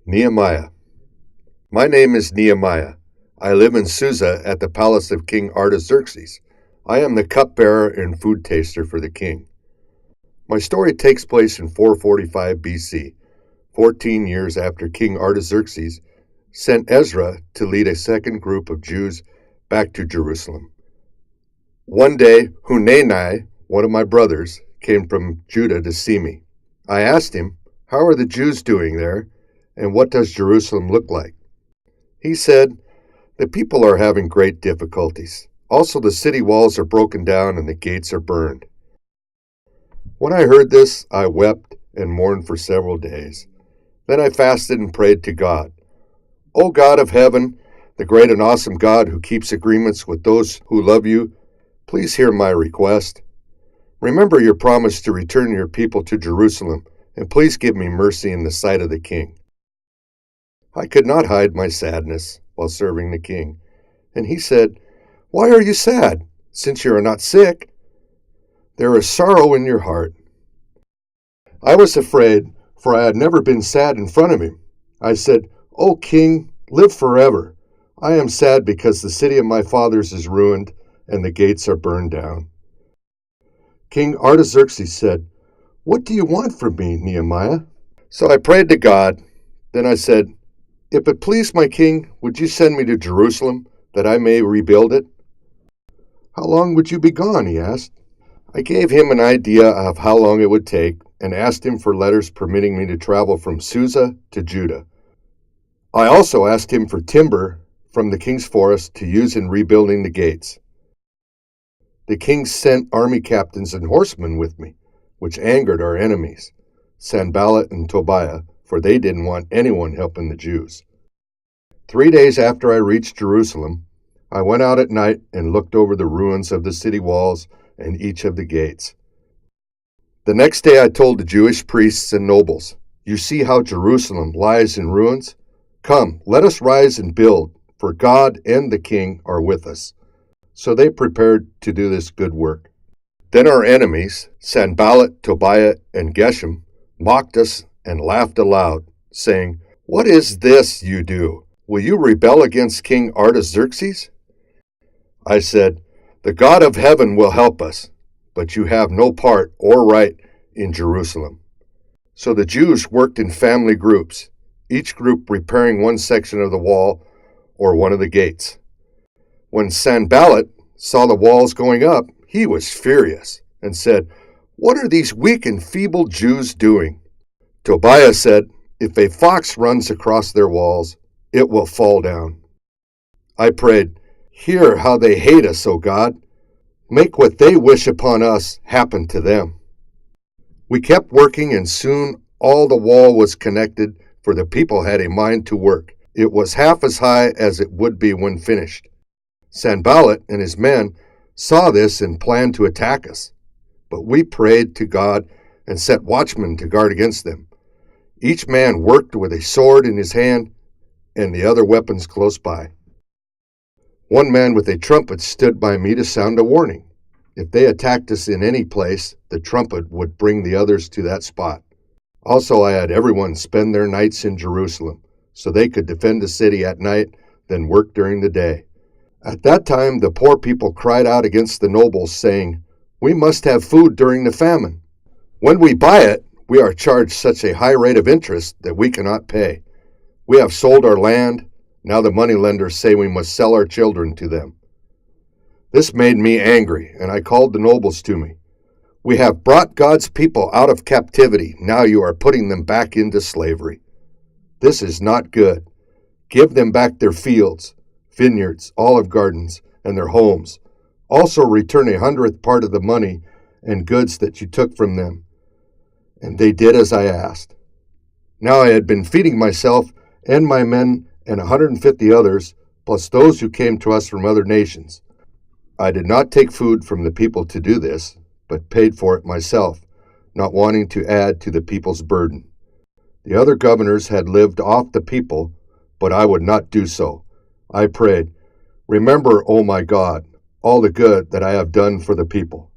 Nehemiah. My name is Nehemiah. I live in Susa at the palace of King Artaxerxes. I am the cupbearer and food taster for the king. My story takes place in 445 BC, 14 years after King Artaxerxes sent Ezra to lead a second group of Jews back to Jerusalem. One day, Hanani, one of my brothers, came from Judah to see me. I asked him, "How are the Jews doing there, and what does Jerusalem look like?" He said, "The people are having great difficulties. Also, the city walls are broken down and the gates are burned." When I heard this, I wept and mourned for several days. Then I fasted and prayed to God. "O God of heaven, the great and awesome God who keeps agreements with those who love you, please hear my request. Remember your promise to return your people to Jerusalem, and please give me mercy in the sight of the king." I could not hide my sadness while serving the king, and he said, "Why are you sad, since you are not sick? There is sorrow in your heart." I was afraid, for I had never been sad in front of him. I said, "O king, live forever. I am sad because the city of my fathers is ruined and the gates are burned down." King Artaxerxes said, "What do you want from me, Nehemiah?" So I prayed to God. Then I said, "If it please my king, would you send me to Jerusalem that I may rebuild it?" "How long would you be gone?" he asked. I gave him an idea of how long it would take and asked him for letters permitting me to travel from Susa to Judah. I also asked him for timber from the king's forest to use in rebuilding the gates. The king sent army captains and horsemen with me, which angered our enemies, Sanballat and Tobiah, for they didn't want anyone helping the Jews. 3 days after I reached Jerusalem, I went out at night and looked over the ruins of the city walls and each of the gates. The next day I told the Jewish priests and nobles, "You see how Jerusalem lies in ruins? Come, let us rise and build, for God and the king are with us." So they prepared to do this good work. Then our enemies, Sanballat, Tobiah, and Geshem, mocked us and laughed aloud, saying, "What is this you do? Will you rebel against King Artaxerxes?" I said, "The God of heaven will help us, but you have no part or right in Jerusalem." So the Jews worked in family groups, each group repairing one section of the wall or one of the gates. When Sanballat saw the walls going up, he was furious and said, "What are these weak and feeble Jews doing?" Tobiah said, "If a fox runs across their walls, it will fall down." I prayed, "Hear how they hate us, O God. Make what they wish upon us happen to them." We kept working, and soon all the wall was connected, for the people had a mind to work. It was half as high as it would be when finished. Sanballat and his men saw this and planned to attack us, but we prayed to God and set watchmen to guard against them. Each man worked with a sword in his hand and the other weapons close by. One man with a trumpet stood by me to sound a warning. If they attacked us in any place, the trumpet would bring the others to that spot. Also, I had everyone spend their nights in Jerusalem, so they could defend the city at night, then work during the day. At that time, the poor people cried out against the nobles, saying, "We must have food during the famine. When we buy it, we are charged such a high rate of interest that we cannot pay. We have sold our land. Now the moneylenders say we must sell our children to them." This made me angry, and I called the nobles to me. "We have brought God's people out of captivity. Now you are putting them back into slavery. This is not good. Give them back their fields, vineyards, olive gardens, and their homes. Also return 100th part of the money and goods that you took from them." And they did as I asked. Now I had been feeding myself and my men and 150 others, plus those who came to us from other nations. I did not take food from the people to do this, but paid for it myself, not wanting to add to the people's burden. The other governors had lived off the people, but I would not do so. I prayed, "Remember, O my God, all the good that I have done for the people."